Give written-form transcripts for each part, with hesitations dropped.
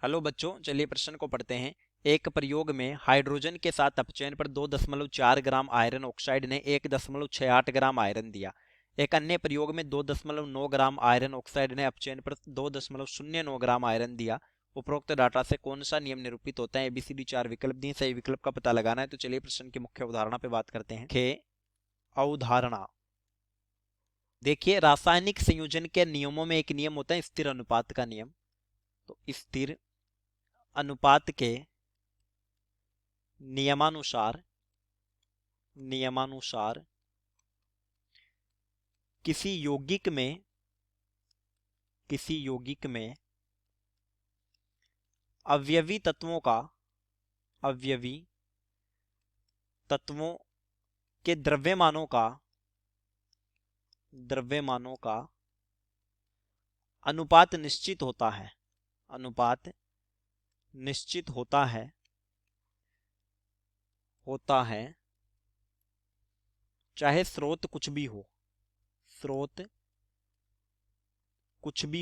Hello बच्चों, चलिए प्रश्न को पढ़ते हैं। एक प्रयोग में हाइड्रोजन के साथ अपचयन पर 2.4 ग्राम आयरन ऑक्साइड ने 1.68 ग्राम आयरन दिया। एक अन्य प्रयोग में 2.9 ग्राम आयरन ऑक्साइड ने अपचयन पर 2.09 ग्राम आयरन दिया। उपरोक्त डाटा से कौन सा नियम निरूपित होता है? ABCD 4 विकल्प दिए, सही विकल्प का पता लगाना है। तो चलिए प्रश्न की मुख्य अवधारणा पे बात करते हैं। अवधारणा देखिए, रासायनिक संयोजन के नियमों में एक नियम होता है स्थिर अनुपात का नियम। तो स्थिर अनुपात के नियमानुसार किसी यौगिक में अवयवी तत्वों के द्रव्यमानों का अनुपात निश्चित होता है चाहे स्रोत कुछ भी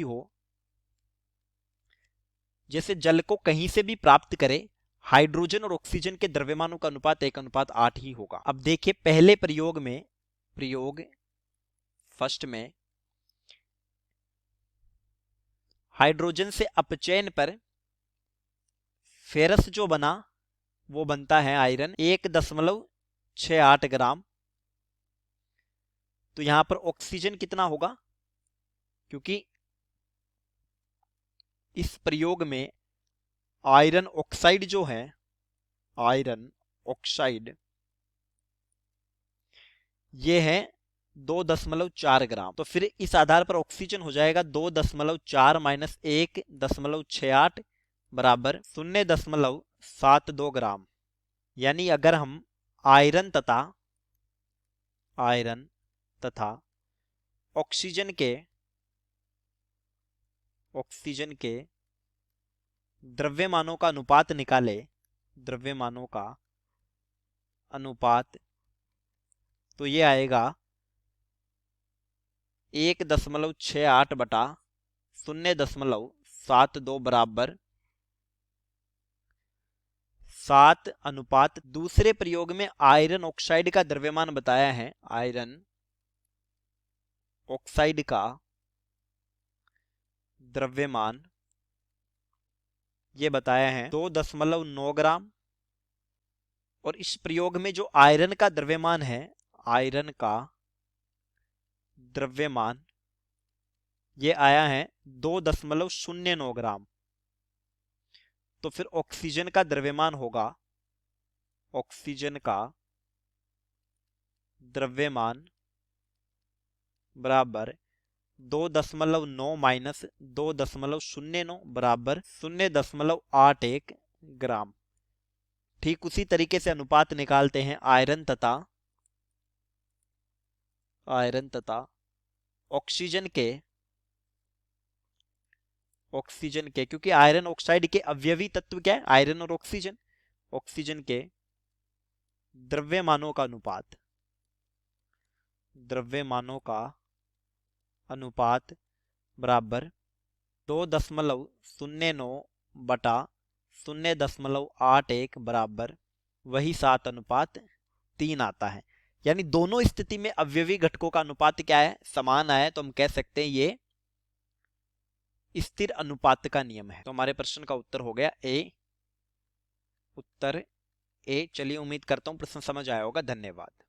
हो, जैसे जल को कहीं से भी प्राप्त करे। हाइड्रोजन और ऑक्सीजन के द्रव्यमानों का अनुपात 1:8 ही होगा। अब देखिए, पहले प्रयोग फर्स्ट में हाइड्रोजन से अपचयन पर फेरस जो बना वो बनता है आयरन 1.68 ग्राम। तो यहां पर ऑक्सीजन कितना होगा? क्योंकि इस प्रयोग में आयरन ऑक्साइड जो है, ये है 2.4 ग्राम। तो फिर इस आधार पर ऑक्सीजन हो जाएगा 2.4 माइनस 1.68 बराबर 0.72 ग्राम। यानी अगर हम आयरन तथा ऑक्सीजन के द्रव्यमानों का अनुपात निकाले, तो ये आएगा 1.68 बटा 0.72 बराबर 7:। दूसरे प्रयोग में आयरन ऑक्साइड का द्रव्यमान बताया है, आयरन ऑक्साइड का द्रव्यमान ये बताया है 2.9 ग्राम। और इस प्रयोग में जो आयरन का द्रव्यमान है, ये आया है 2.09 ग्राम। तो फिर ऑक्सीजन का द्रव्यमान होगा, बराबर 2.9 माइनस 2.09 बराबर 0.81 ग्राम। ठीक उसी तरीके से अनुपात निकालते हैं आयरन तथा ऑक्सीजन के, क्योंकि आयरन ऑक्साइड के अवयवी तत्व क्या है? आयरन और ऑक्सीजन के द्रव्यमानों का अनुपात बराबर 2.09 बटा 0.81 बराबर वही 7:3 आता है। यानी दोनों स्थिति में अवयवी घटकों का अनुपात क्या है? समान आया। तो हम कह सकते हैं ये स्थिर अनुपात का नियम है। तो हमारे प्रश्न का उत्तर हो गया उत्तर ए। चलिए, उम्मीद करता हूं प्रश्न समझ आया होगा। धन्यवाद।